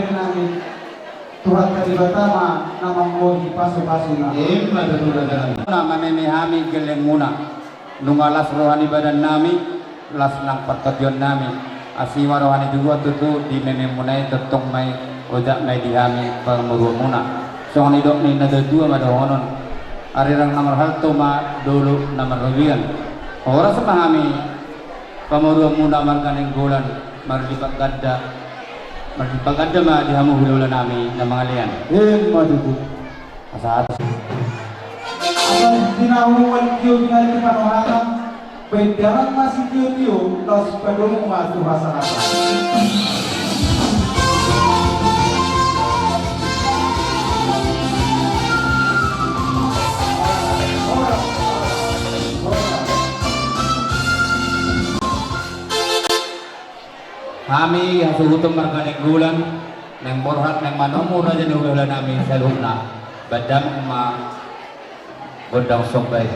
pamilya namin. Tuhan kalibatama na manggo di paso-paso na. Na mamimihami giling muna. Nung alas rohani badan nami, las nang perkatyon nami. Asiwa rohani juga tutu di mememunai tetong may odak may dihami pangmuru muna. So ang idok ni nadadua madahonon. Arirang namar halto ma dulu namar robian. Oras mahami pamuru muna markaning bulan marlipat gadda. Magpaganda ma di hamu hululan nami na mga liyan. Madugo. Asa atas. Ang tinawuan kiyo nga ni panohakan, pwedang masih kiyo tapos padung masuk sa atas. Kami hasuhutom markaning gulan nang borhat nang manomur aja ni hululan nami sa luna. Badam ma gondang sombay.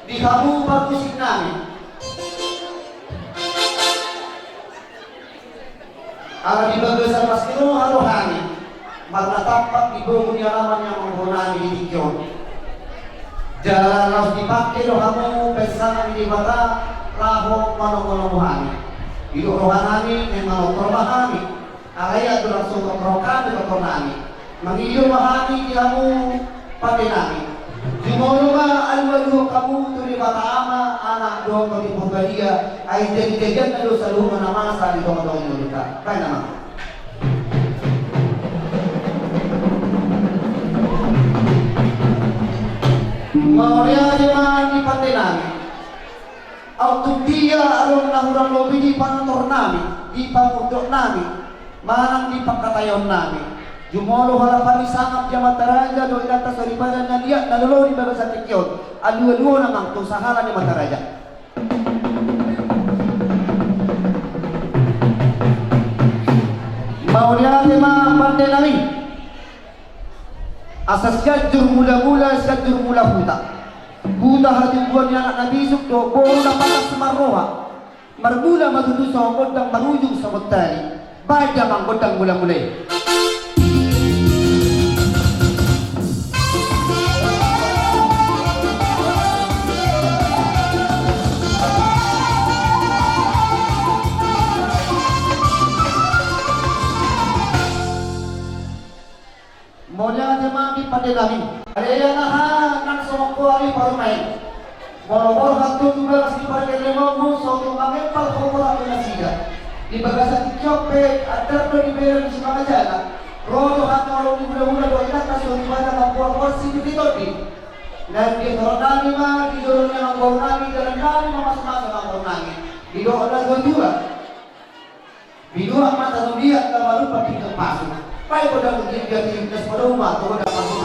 Di kamu bagusin namin. Ang ibagasan mas kinuharuhani, magnatampak ibungon niya naman yung manghunani di Dikyon. Jalan harus dipakai lo kamu pesan di mata raho manomonomuhani. Ilu rohanani memang kormahani. Alaya tu langsung kontrokan di kornani. Mengiyo mahani di kamu patenani. Jumolunga alwalu kamu tuli mata ama anak do kami pembalia ay jadi-jadian na do sa lumo na masa di tong-tong Indonesia. Kaya naman. Mauria di man di patenami. Autopia arong nahurang lobi di pantor nami, di pamudok nami, manang di pagkatayon nami. Jumolo harapan isangap dia Mataraja do ilata saribadan na dia nalolo di bagas sa Dikyon. Alu-alu namang kung sahalan ni Mataraja. Maulia di man patenami. Asas gajur mula-mula gajur mula huta. Huta hadibuan yang anak Nabi Sukdo bola panas semarroha. Marmula matutu sa kodang marujung sa kotari. Baja mang kodang mula-mulay. Monya jemaki pada kami. Ada na ha nang sompo ari parmai. Boro-boro hatu juga masih pada lemo so tu kami pal kopola na siga. Di bagasa copet ada do di beren di mana jaga. Rodo hatu lo di bulan-bulan do ina kasih di mana mampu porsi di todi. Dan di tornami ma di dorongnya mampu nami dalam kami masuk-masuk mampu nami. Di do ada juga. Bidua mata dia kalau lupa kita masuk. Pai pada mungkin dia timnas pada rumah atau pada masuk.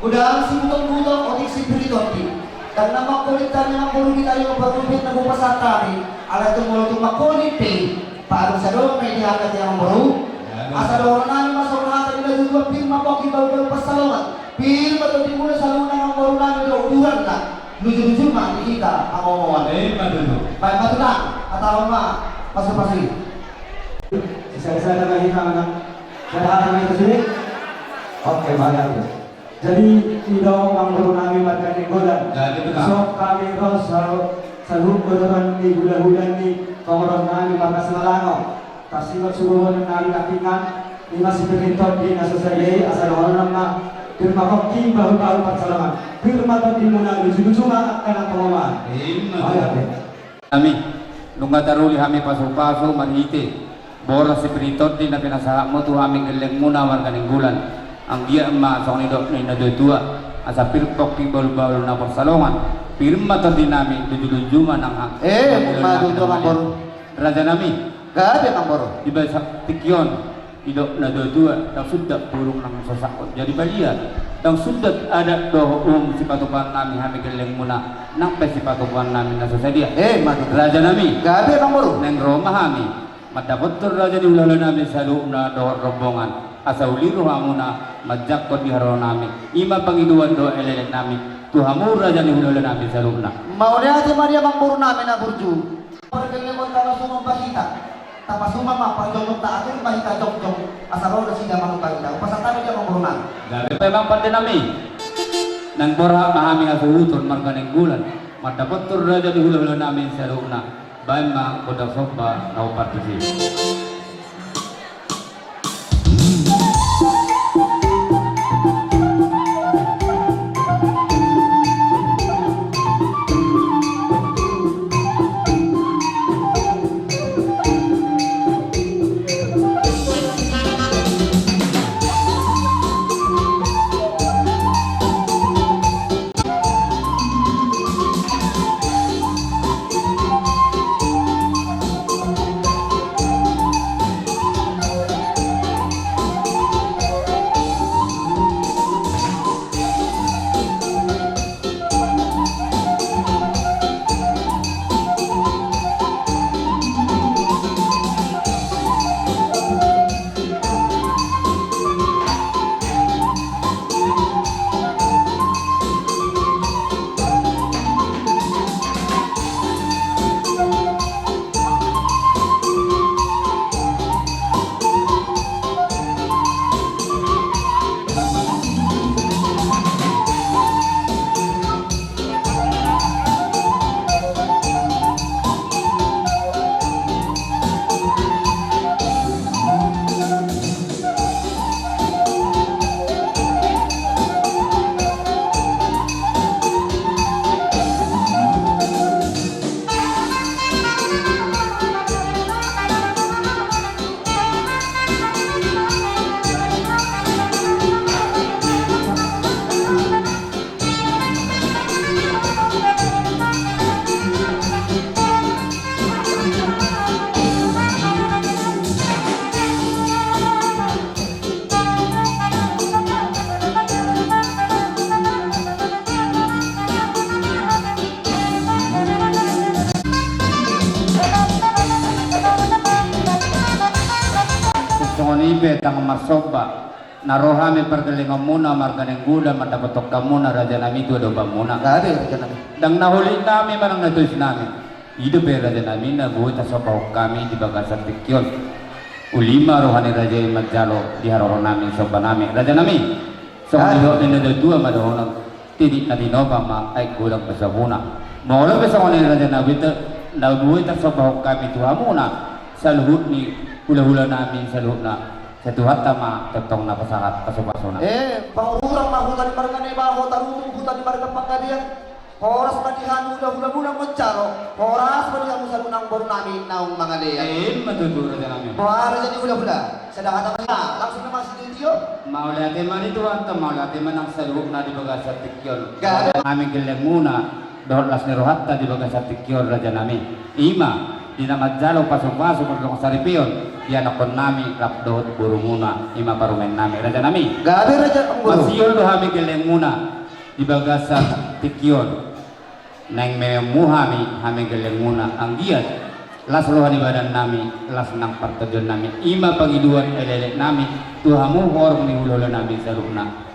Udah si butong-butong otik si Britoti. Dan nama kulit kami ng kulit tayo pagupit na bupasat kami. Ala itong mulo itong makulit eh. Paano sa doon may dihagat yung muro. Asa doon namin masurahatan nila dito. Pirma po kibaw-baw pasalungan. Pirma ito di muna sa luna ng muro namin doon. Uduhan na. Lujo-lujo man, kita ang omongan. Baik matulang. Katawan ma. Pasok-pasok. Sisa-sisa na kahilangan ng kalahan ng ito sini. Oke, baik. Jadi ilaw ang guru namin magkatinggolan. So kami ro sa lungkuran ni hula-hula ni pangurang namin makasamalano. Kasi magsubuhan namin nakingan ni masipagintod di nasasayay asal orang na firma ko king bahu-bahu pagsalaman. Firma to di muna lucu-lucunga at kanang pamamaan. Kami, nung kataruli kami paso-paso, manhiti. Boras si Britoti na pinasahak mo to kami galing muna marganing gulan. Ang dia emak sa kanidok na inadudua asa pirpok kibal-bal na persalongan pirma tadi nami luju-lujuman ang Madudo ang boro. Raja nami Gabi ang boro. di basa tikyon idok na dudua dan sudah burung ng sasakot jadi balia dan sudah ada doh si patukan nami kami geleng muna nang si patukan nami na sasadia Madudo. raja nami Gabi ang boro. neng Roma kami madapat raja di ulala nami sa loob na doh rombongan asa uliru hamuna majakot di haro nami ima pangiduan do elelek nami tuhamu raja ni hulala nami sa loob na Maunya ati Maria ang boro namin na burju. Pagkakilin mo tala sumang bahita. Tapos sumama pagjonok na atin bahita jok-jok. Asaro na siya mga bahita. Pasatami niya ang boro namin. gabi memang pandi nami nang bora mahami nga suhuton marganeng gulan madapat raja di hulala nami sa loob na bayan ma kodak sopa na upatisi Ibe tang masoba narohami pergelingan muna marganeng gula madapatok kamuna raja nami dua doba muna Gabi raja namin. dang nahuli nami manang natulis nami hidup raja nami na buhay tasapahok kami di bagasan tikyon ulima rohani raja imajalo di haroro nami soba nami raja nami so hidup ni dua madahonang tidik na dinoba ma ay gulang pasabuna maulang besok ni raja nami na buhay tasapahok kami tuha muna sa luhut ni hula-hula namin sa luhut na sa tuhat tama tetong na pasakat pasupasuna Pangurang mahutan di marga ni baho taruntung hutan di marga pangkadian. Horas madihan udah-udah mencaro. Horas madihan sa lunang boro namin naong mga liyan. matuturo na namin Para jadi hula-hula. Sedangkan kaya langsung naman si Didio. maulate man ito at maulate man ang saluhok na di baga sa tikyon Gabi. aming gilang muna dohlas ni rohatta di baga sa tikyon raja namin ima di nama jalo pasok-pasok ng saripion yan akon nami lapdot burunguna ima parumen nami raja nami Gabi raja ang guru. masiyol do hami geleng muna di bagasan tikyon nang memuhami hami geleng muna ang giat las rohani badan nami las nang partadyon nami ima pagiduan elelek nami tuhamu hor ni hulolo nami saruna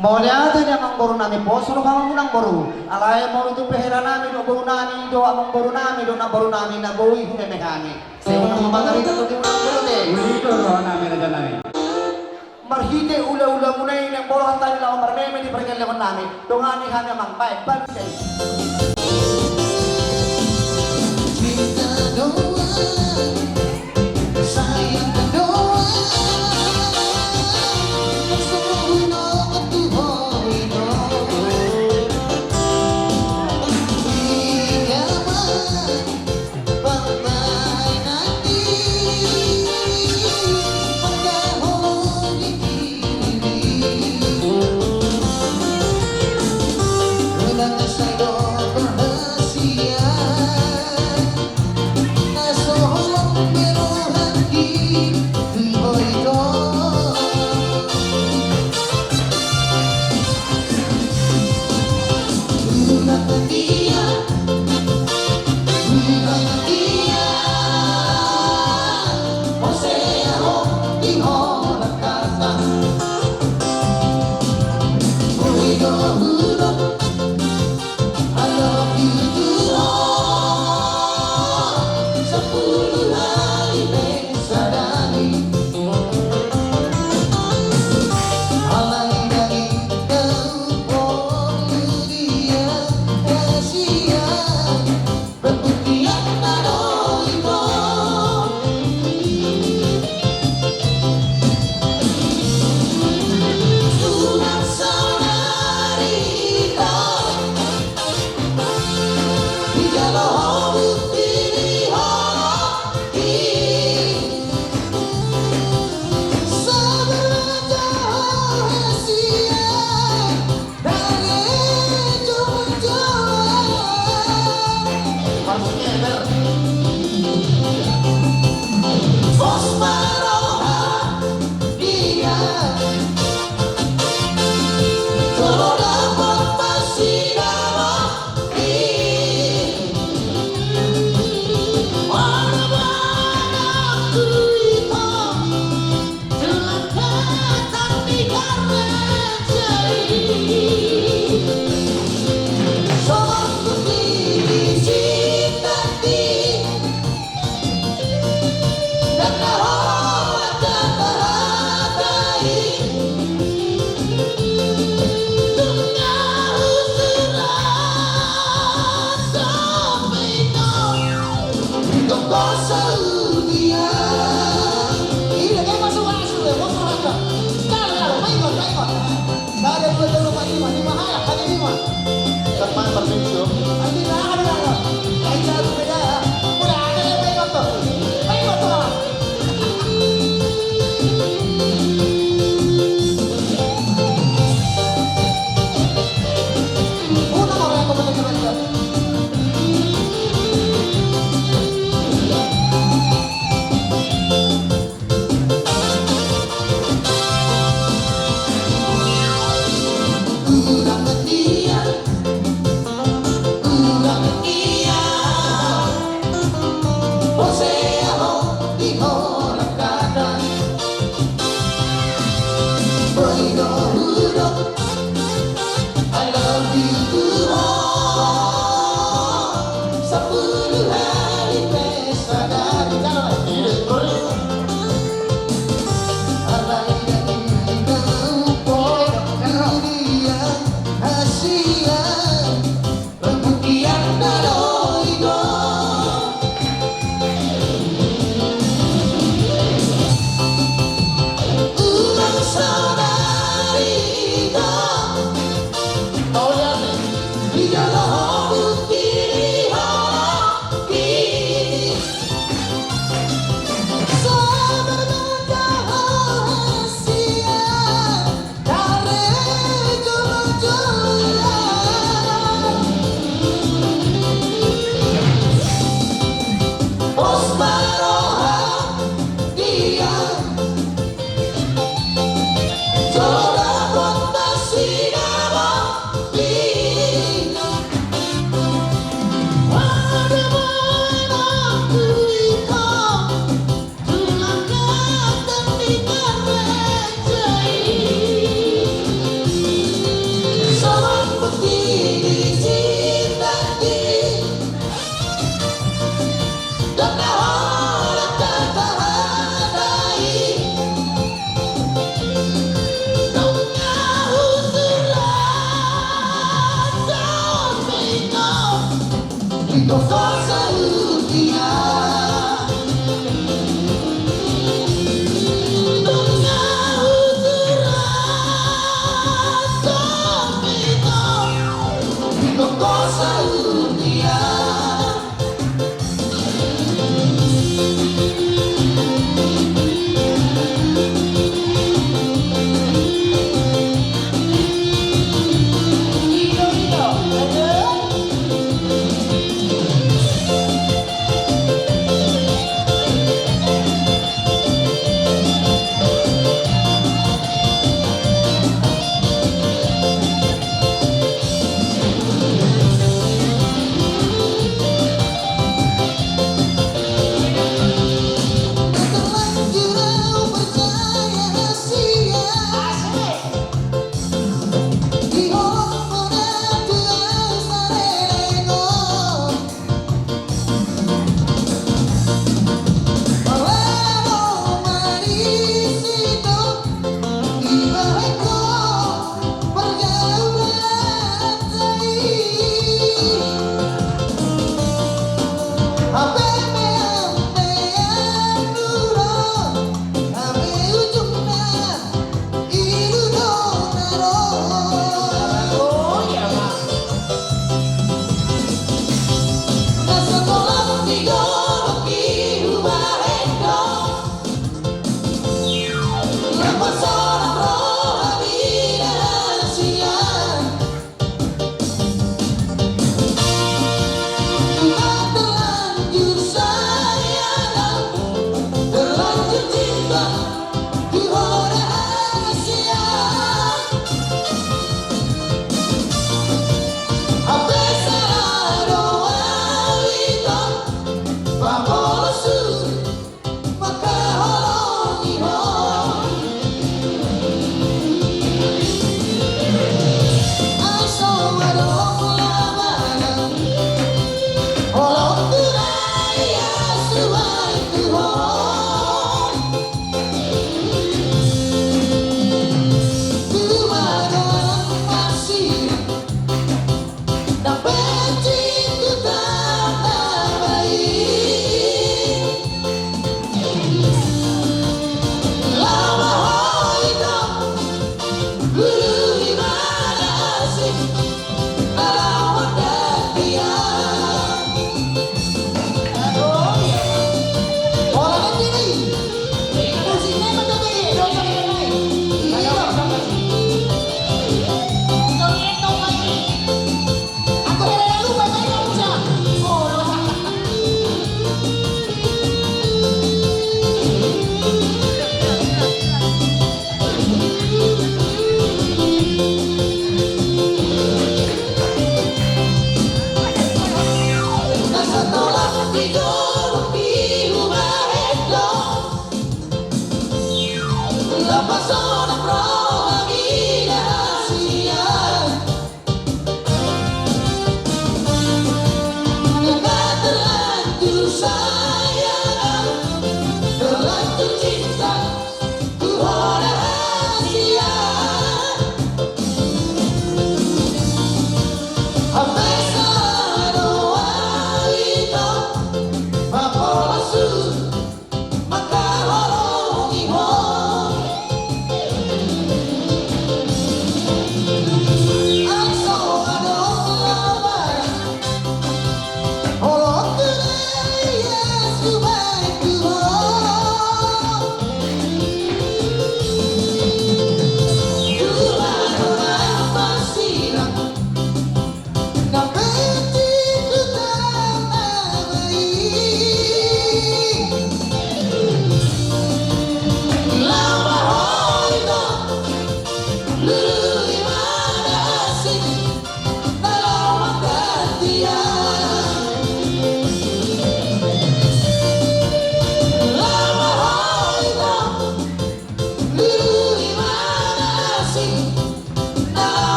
Maunya ada yang mengboru nami po, suruh kamu nang boru. Alay mau itu pehera nami, do boru nami, do amang boru nami, do na boru nami, na boru itu mekani. Saya mau mengangkat itu di mana boru deh. ulito roh nami raja nami Marhite ula munay yang boru hantar lawan marmeme di pergi lawan nami. Dongani hanya mang baik bantai. Cinta doa, sayang doa.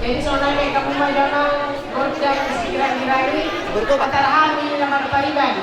Jadi soalnya kayak kamu mau jangan goncang sekira-kirani antara hamil sama kepaiban.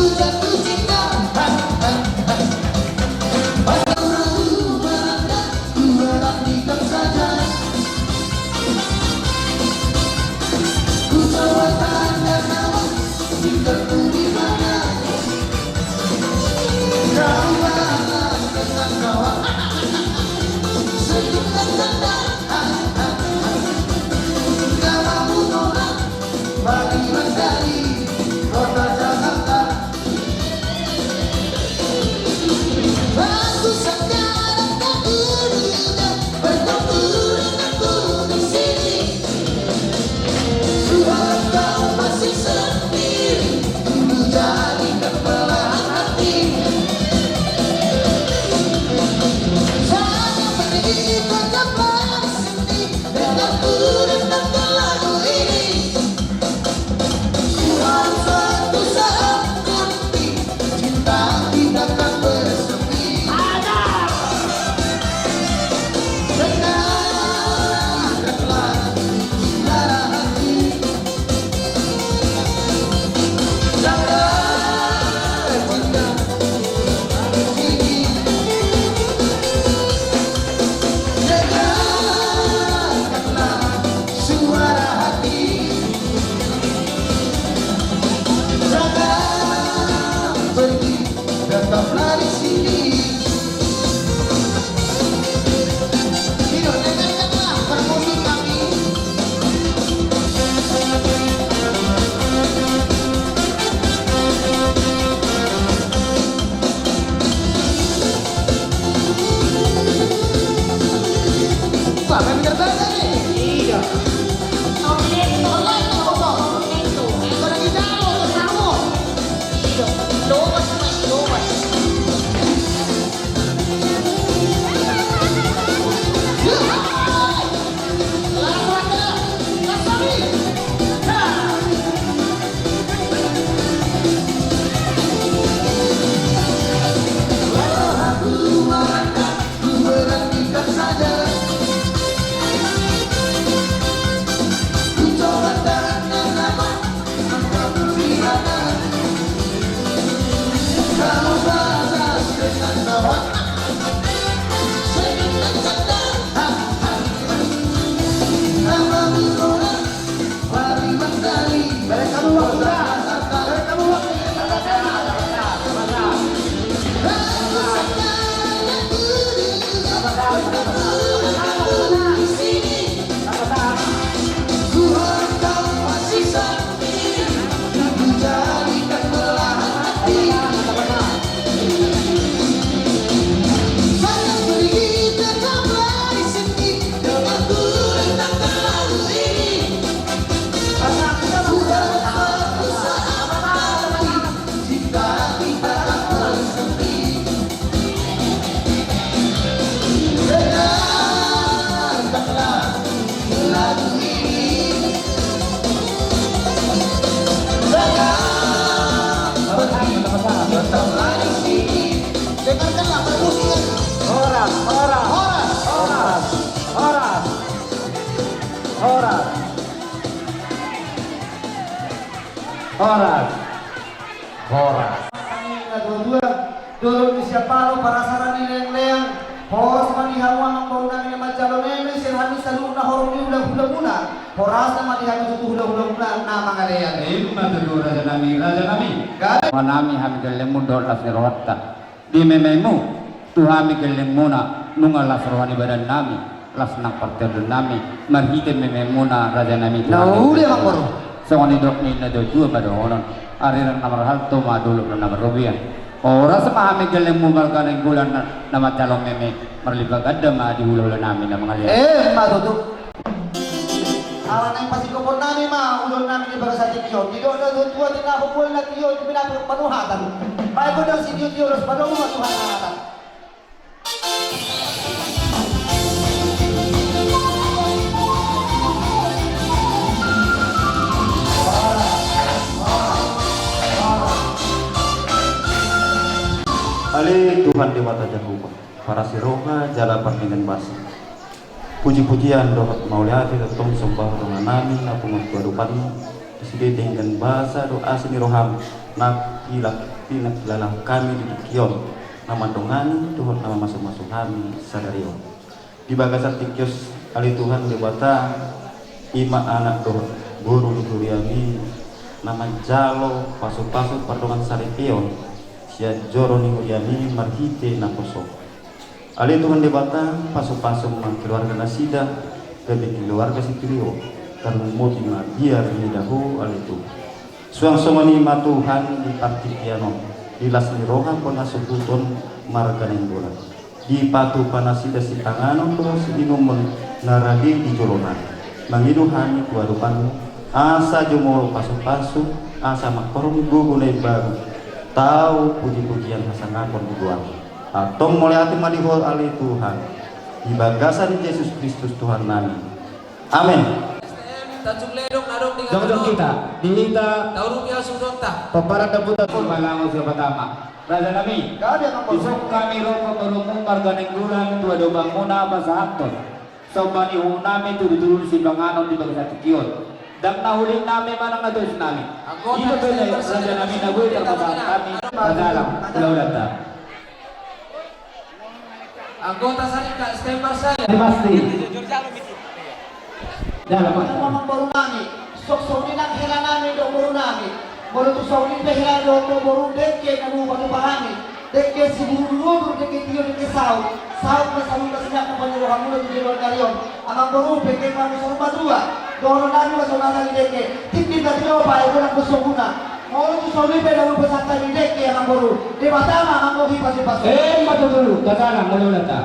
ku jatuh cinta. Pada ragu berangkat, ku berartikan saja. Ku coba tanda nama, cintaku di mana? Kau akan dengan kawan, senyumkan tanda. Namamu nolak, panggilan dari kota Jakarta. Aku sekarang tak peduli bertemu denganku di sini. Suara kau masih sendiri, ku jadikan belahan hati. Saya pergi berjumpa di sini denganku dengankan lagu ini. Ku harap suatu saat nanti cinta kita akan bersemi. Dengarkanlah suara hati. Jangan cinta di sini. Dengarkanlah suara hati. Jangan pergi, tetaplah di sini. Hidup dengarkanlah permusik kami. Wah, kami terbangga nih. Iya. Momento, momento. Pada kita kamu. Iya. Luwas mas, luwas. Walau aku melangkah, ku berhentikan saja. Ku coba tanda nama, engkau di mana? Kalau balas dengan kawan, senyumkan tanda. Namamu orang, mari mandali. Mereka lu waktu dah. Mereka lu waktu. Aku sekarang tak peduli bertemu di sini. Ku harap kau masih sendiri, ku jadikan belahan hati. Saya pergi tetaplah di sini denganku dengarkan lagu ini. Ku harap suatu saat nanti cinta kita akan bersemi. Dengarkanlah lagu ini. Jangan pergi, tetaplah di sini. Dengarkanlah permusikan. Horas, horas, Horas, horas, horas, horas, horas, horas. Kami dua-dua dulu di siapa lo para sarani leng-leng. Horas manihawan ang bau namin na madyalo meme sirhami sa loob na horong yung hula muna. Horas na manihawan sa hula muna na mga leyan. Madulu raja nami Gaya. wanami hami gelem mundol las rohatta di mememu tu hami gelem muna nunga las rohani badan nami las nang partai nami marhite mememuna raja nami Nahuli ang koro. sewani dok ni na do dua pada orang ariran namar hal to madulu na namar robian ora sama hami gelem mumal kaneng bulan nama calon meme marlibag ada ma di hula nami na mga liyan Matuto. Awan ang pasikopon namin ulon namin ibaga sa tiyo. Dito na tuwa tinapupul na tiyo, pinapanuhatan. Bago daw si tiyo, los padong matuhatan. Ali Tuhan Dewata Jehovah, para siroha jala dengan basi. Puji-pujian doa mauliati tetong sembah roha nami na pungut kehidupanmu. Disidi dengan bahasa doa sini roham. Nak Ilah lalang kami di Kion nama dongani Tuhan nama masuk-masuk kami sadario di bagasan tikios ali Tuhan dewata ima anak doh guru duriami nama jalo pasu-pasu pardongan saripio sia joro ninguriami marhite nakoso ali Tuhan dewata pasu-pasu keluarga nasida kebi keluarga sitrio dan mudi biar nidahu ali tu suang somani ma Tuhan di partipiano dilas ni roha pona subuton marganing bulan di patu panasida si tanganon to si inumon naradi di jolonan mangiduhani kuadupanmu asa jumoro pasu-pasu asa makorong gugunay baru tahu puji-pujian hasangakon buduan atong mulai hati malihol ali Tuhan di bagasan Yesus Kristus Tuhan nami amin. Tanjung Ledong narong dengan Dong kita dihita Daurung ya sudota. peparan daputan malango sa pertama. Raja Nabi, isok kami roko merumong marganeng bulan dua dobang muna pasahakton. So panihong namin turun si banganon di bagasat kiyon. Dan nahuli namin manang natos namin. Ito pala Raja Nabi nagoy terpasahan kami. Padalang, pulau data. Anggota Sarika Stembar saya. Pasti. Dalam Ano mamang baru nami, sok-sokin ang hila namin do baru nami. Baru tu sokin pe hila do baru dekke kanu batu bahani. Dekke si buru dekke tiyo dekke saut. Saut na saut na siya kung panyaruhan mo di luar karyon. Amang baru dekke kanu sa rumah dua. Doro nami masonasa ni dekke. Tipin na tiyo pa ito ng gusto muna. Mau tu sokin pe dalu pesakta ni dekke amang baru. Di batama amang baru hipas-hipas. Matutulog, katalang, pulau data.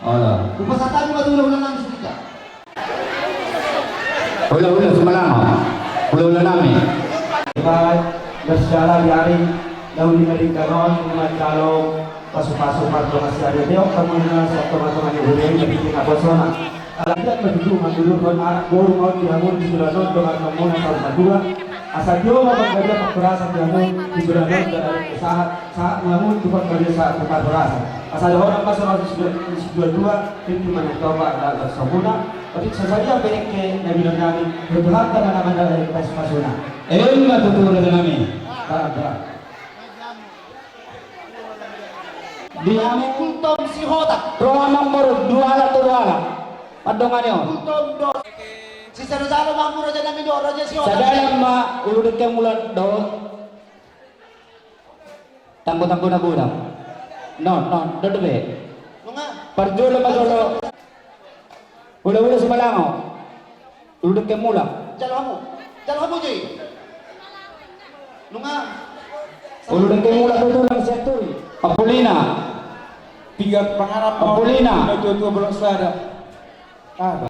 Allah. Upasakta ni matulog na namin sila. Ulah-ulah semalang, ulah-ulah namin. Baik, bersejarah diari dahulu dari kanon dengan kalau pasu-pasu parto masih ada dia kemudian satu teman-teman yang boleh jadi kita bosona. Alasan begitu mandulu kon anak guru mau dibangun di Suranon dengan kemudian tahun kedua. Asal dia mau bekerja kekerasan dibangun di Suranon dan saat bangun itu bekerja saat tempat berasa. Asal orang pasal di dua itu mencoba ada sempurna. Tapi sesaja pendek ke Nabi Nabi berdoa karena nama dari pas-pasuna. Matutulog na namin. Di Kami kultom si Hotak. Rohamang moro, duala to duala. Padongan yun. Kultom do. Si Sarasalo mamuro dyan namin do. Raja si Sa Hotak. dalam uludot kang mulat do. Tampo-tampo na bulang. No, dodobe. Mga. Parjolo majolo. Ula-ula sumalango. Uludot kang mulang. Jalo mo Joy. Nunga. Uludot kang mulang tutulang siya to. Apulina. Tiga pangarap Apulina. itu belum sadar. Apa?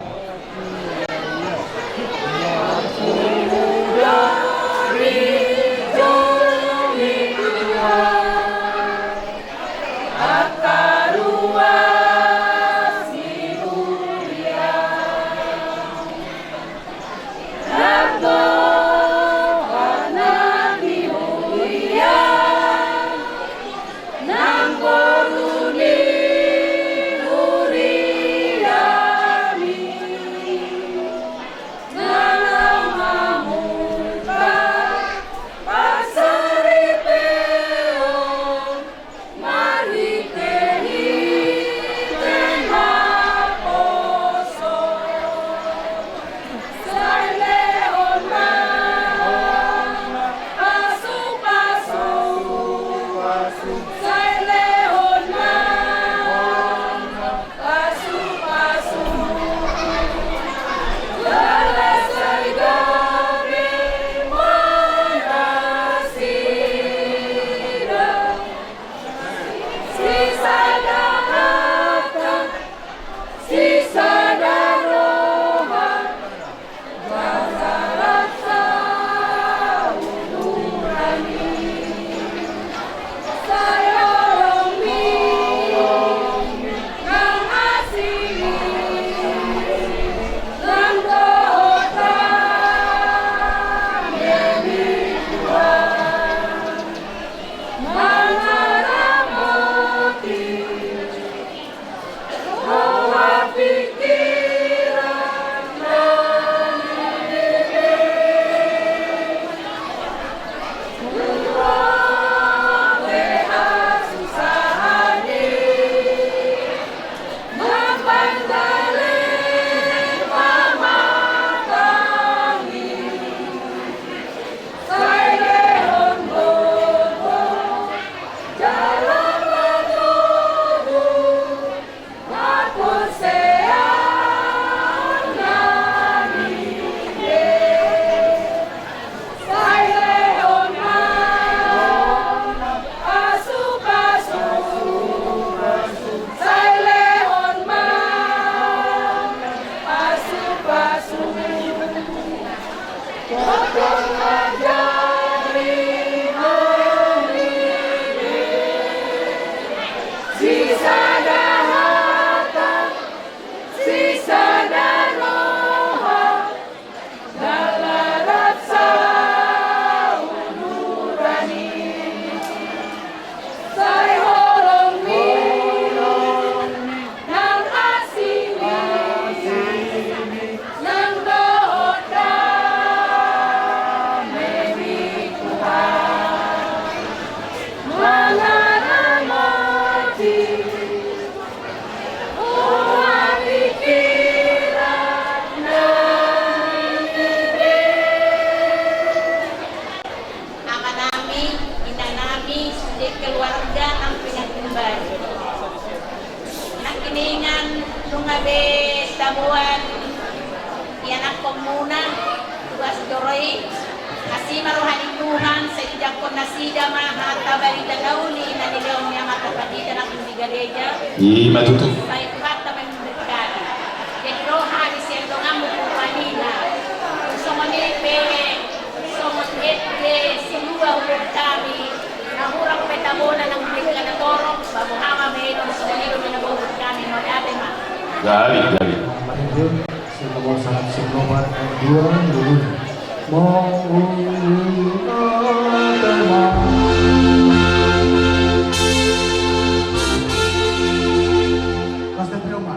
Ningan nungabe tabuan yanak komuna tugas doroi asima rohani Tuhan sejak nasida mahata barita gauli na nilaw niya matapatida na kundi gareja matutu baik kata memberkati jadi rohani siya dongamu kumanina somonipe somonete silua hukum kami nahurang petabona ng bigla na torong babuhama meron somoniro minabuhut kami no dati ma gali Semoga salam semoga dua dulu mau Pasti terima.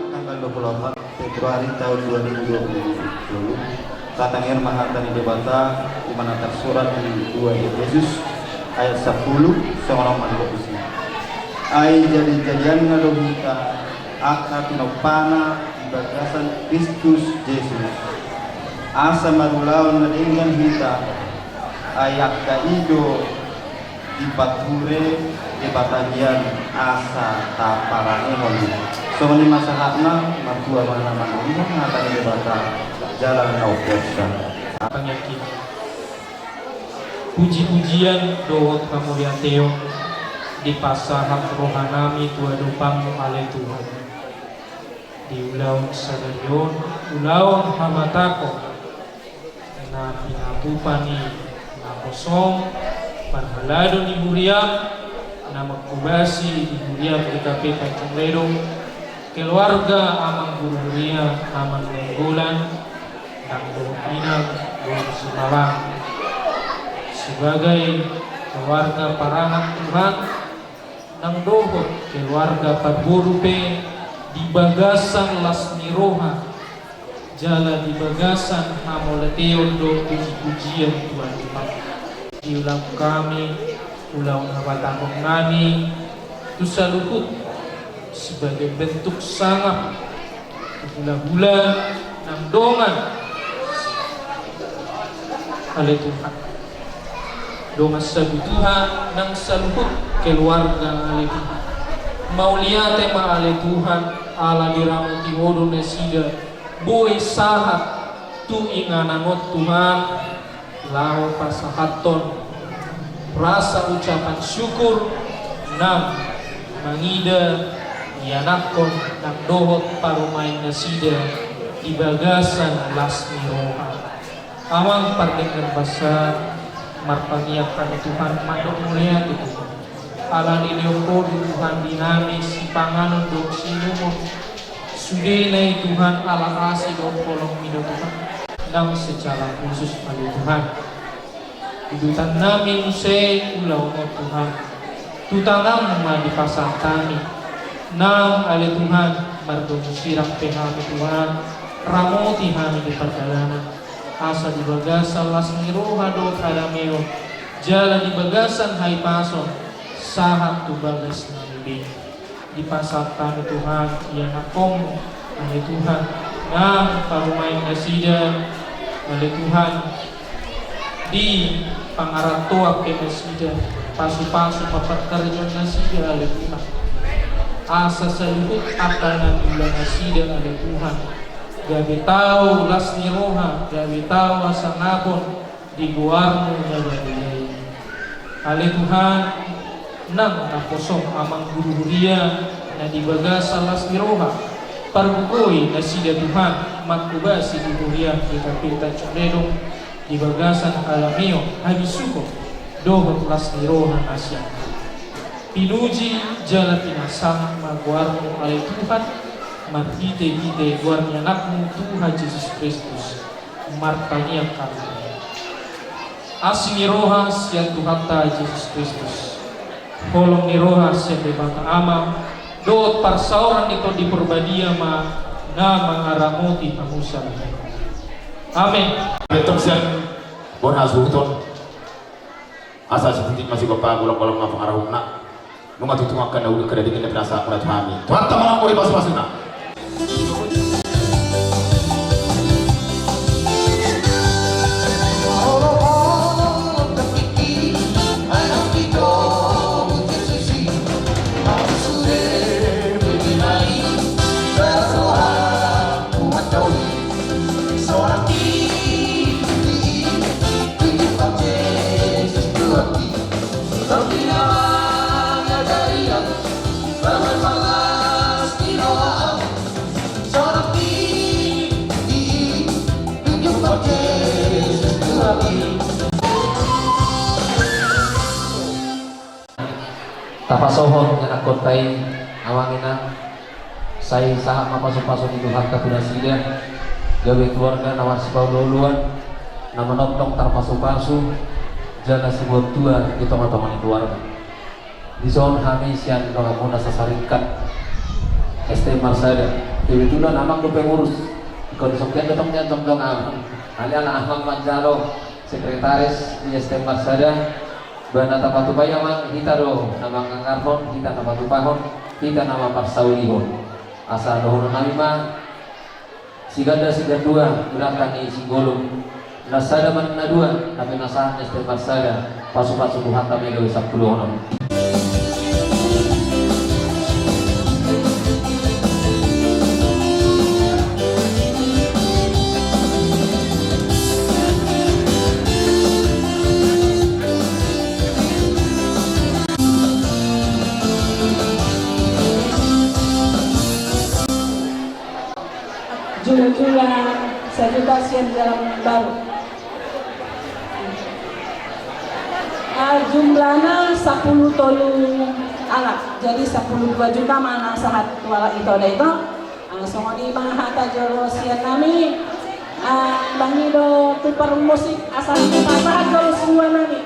Tanggal 24 Februari tahun 2020 Katangir Mahatani Debata Imanantar surat di 2 Yesus ayat 10 seorang manusia ai jadi-jadian ngadohita akna pinopana bagasan Kristus Yesus asa marulaun na dengan hita ayak kaido di pature di batagian asa taparanehon so ni masahakna matua mana-mana ini ngatani di bata jalan naukosa Pangyakin puji-pujian doa kemuliaan Teo di pasahan rohanami tua dupamu ale Tuhan di ulaun sadarion ulaun hamatako na pinatupani na kosong panhalado ni Buriam na magkubasi di Buriam di Kapitan Congredong keluarga amang Bururia amang Menggulan dan Pinang Buang Simalang sebagai keluarga parangan Tuhan nang dohot keluarga Padburupe di Bagasan Lasmiroha jala di Bagasan Hamoleteon do puji-pujian Tuhan di ulang kami ulang habatangong nami itu saluhut sebagai bentuk sangat hula-hula nang dongan oleh Tuhan dongan sabutuhan nang saluhut keluarga oleh Tuhan mauliate ma oleh Tuhan ala diramu tiwodo nesida boy sahat tu inganangot Tuhan lau pasahaton rasa ucapan syukur nam mangida yanakon nang dohot parumain nasida di Bagasan Lasmiroha amang pardengan basar marpangiakan Tuhan mandok mulia itu ala nilioko Tuhan dinamis si panganon dok sinumon sudenai Tuhan ala asi dok kolong mido Tuhan nang secara khusus pada Tuhan hidupan namin se ulau mo Tuhan tutanam ma di pasang kami nang ale Tuhan mardong sirang pehami Tuhan ramoti kami di perjalanan asa di Bagasan Lasmiroha do kadameo jalan di Bagasan hai pason sahat tu bagas nami di pasang kami Tuhan yang akom ale Tuhan nang parumain nasida ale Tuhan di pangaratoa ke nasida pasu-pasu paperkerjaan nasida ale Tuhan asa salibut akal ng ulang nasida ale Tuhan gabi tao Lasmiroha gabi tao asangapon di guarno na bagay ale Tuhan nang nakosong amang gururia na di Bagasan Lasmiroha parbukoy nasida Tuhan magkubasi di Buria di Kapitan Congredong di Bagasan Alameo habisuko dohot Lasmiroha Asia pinuji jala pinasang magwarmo ale Tuhan marhite-hite guarnya anakmu Tuhan Yesus Kristus martaniak kami asimiroha siya Tuhan ta Yesus Kristus holong niroha siya bebata ama dot parsauran itu di perbadia ma nama aramuti hamusa. Amin. Betul siang, bonus buton. Asal seperti masih bapak golong-golong ngapa arahuna. Nunga tutumakan na udah kedadikan na pinasa ako na tuhami. Tuhan tamanang ko ibas-bas na. Tapasohon yang akon tay awangina saya saham mapasok-pasok itu harta tunasida gawe keluarga nawar sipaululuan nama noptong tarpasu-pasu jana sebuah tua di teman-teman keluarga di zon hamis yang muna sasarikat ST Marsada kebetulan amang lu pengurus konsumsian datang nyantong dong amang alian Ahmad Manjaro sekretaris di ST Marsada bana tapatupay amang kita do namang ngarhon kita tapatupahon kita nama parsaulihon asa dohon nami mah siganda dua gerakan ni singgolong nasada man na dua tapi nasahan ST Marsada pasu-pasu Tuhan kami gawe 10 honor. Jumlah sejuta sekian dalam baru. Jumlahnya 10 tolu anak, jadi 12 juta mana sahat wala itu ada itu. Semua di mahata jolo sian nami, bangido tupar musik asal kita jolo semua nami.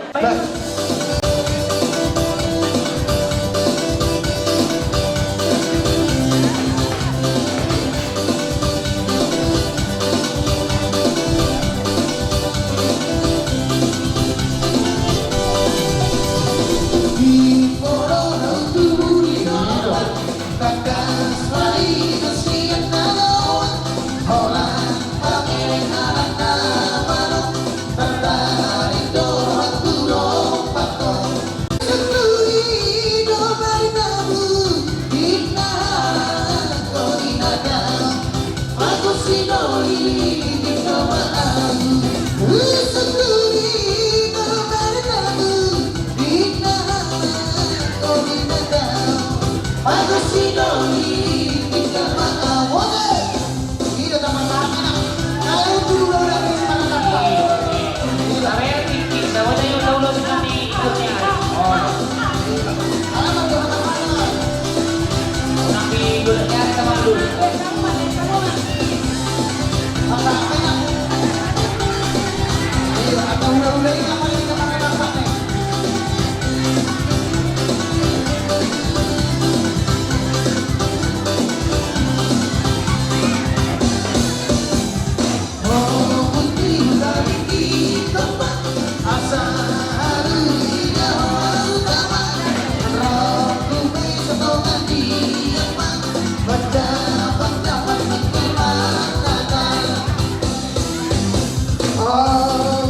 Oh,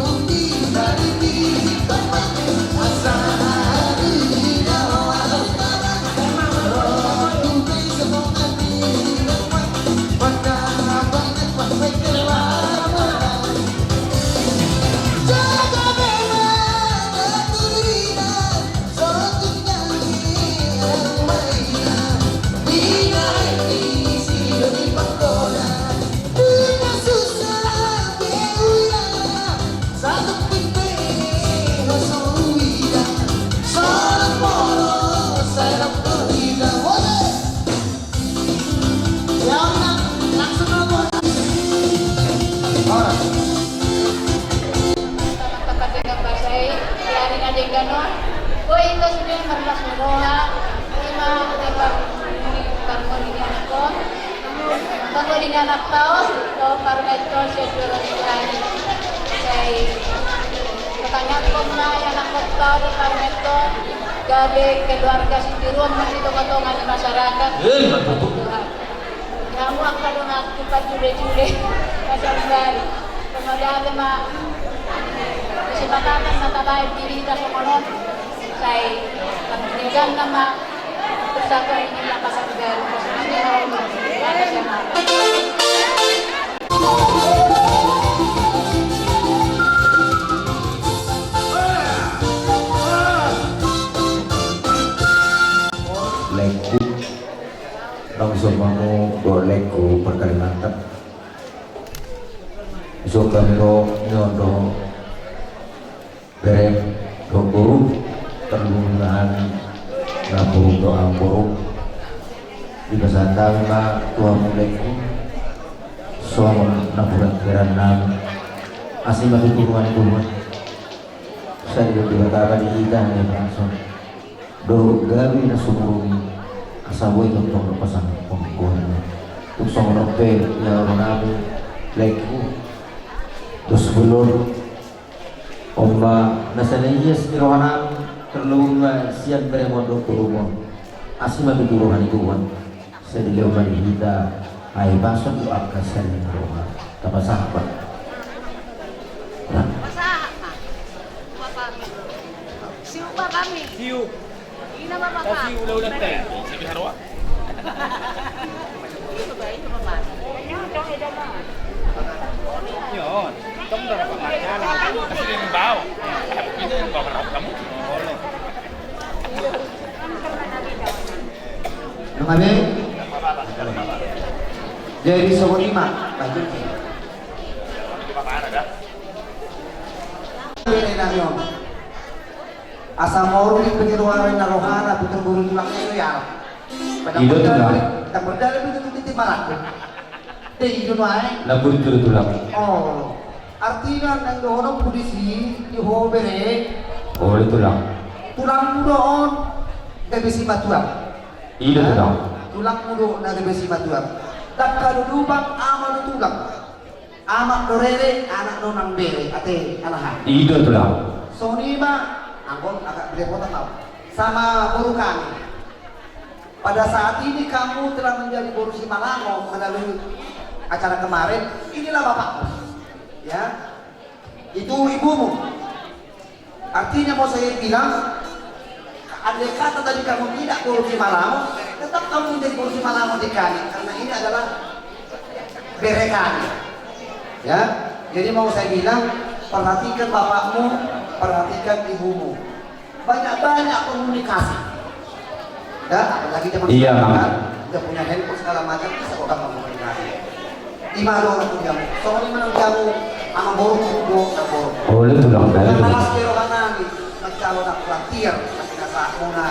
ini anak tahun, kalau parmeto siya jurusan saya pertanyaan ko na yan ang magtaro parmeto gabi keluarga si Tirun masih tokatongan di masyarakat. Kamu akan mengakibat jule-jule masyarakat. Kemudian ma kesempatan natabay diri kita sumunod saya pagdigan nama bersatu ini lapasan negara. Leku langsung mau leku perkalimantan so kami nyondo berem guru terlungan ngapurung doa burung di pesantren ma tua leku soal naburan keran nam asli bagi turuan saya juga dikatakan di kita nih langsung do gawi na sumurungi kasaboy ng pagpapasan pangkuhan tuk song nope ya nabi leku dos bulor omba nasanayas ni rohanam terlung sian beremondo turumon asli mabituruhan ituan saya dilihat di kita ay bason do akasan ni rohan tapasahabat Siapa kami? Siu. Ina ba baka? Kasi ulah-ulah teh. Sabi harwa. Yon, kamu dah dapat makan. Kasi dia yang bau. Ini yang bau kerap kamu. Boleh. Nungabe? Jadi sobo lima, bajul. Ini nayon. Asa moro ni pengiruan na rohana putar guru tulang itu ya. Ido tulang. Tak berdalil itu titik marak. Teh ido naik. Labur tulang. Oh, artinya nang doon polisi di hobere. Oh, tulang. Tulang mudoon debesi batuan. Ido tulang. Tulang mudo na debesi batuan. Tak kalulubang ama tulang. Ama dorere anak nonang bere ate alahan. Ido tulang. So ni ma Angkon agak belepotan tau sama guru kami. Pada saat ini kamu telah menjadi guru Simalango melalui acara kemarin. Inilah bapakmu, ya. Itu ibumu. Artinya mau saya bilang, andai kata tadi kamu tidak guru Simalango, tetap kamu menjadi guru Simalango di kami karena ini adalah bere kami, ya. Jadi mau saya bilang, perhatikan bapakmu, perhatikan ibumu, banyak-banyak komunikasi. Ya, apalagi zaman sekarang udah punya handphone segala macam, bisa kok kamu komunikasi. Di mana orang pun jamu, soalnya mana jamu, ama borong kudo, na borong. Boleh tulang dari. Malas kero kanani, nagcalo na frontier, kasi nasa muna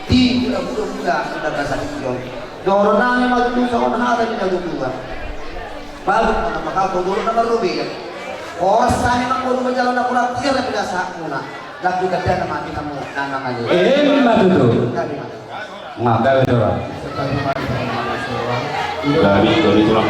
di buda-buda sudah berasa dikiyon. Doro namin magdudong sa kunahatan ni nagdudugan. Bago na makapagduro na marubin. Oras kami magpuro jalan na frontier na pinasa muna. Lagu ganda naman kita mo nanangayo. Matuto. Maka itu lah. Dari tulang.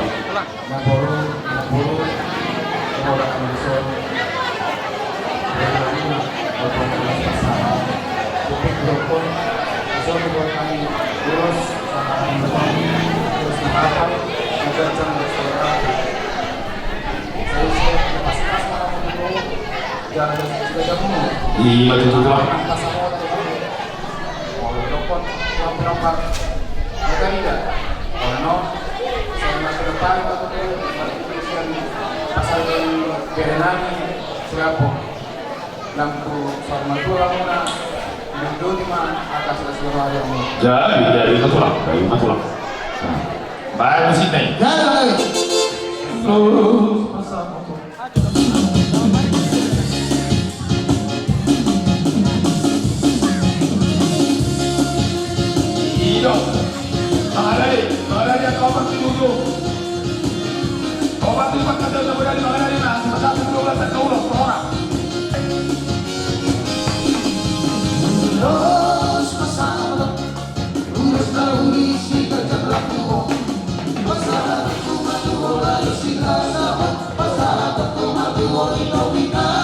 Iya itu tulang. Jadi dari itu tulang, dari itu tulang. Baik di sini. Lurus bersama. Mengenai yang kau pasti dulu. Kau pasti makan dan berani mengenai nasi besar 12 tahun orang. Terus bersama, urus lalu isi kerja berlaku. Masalah Tuhan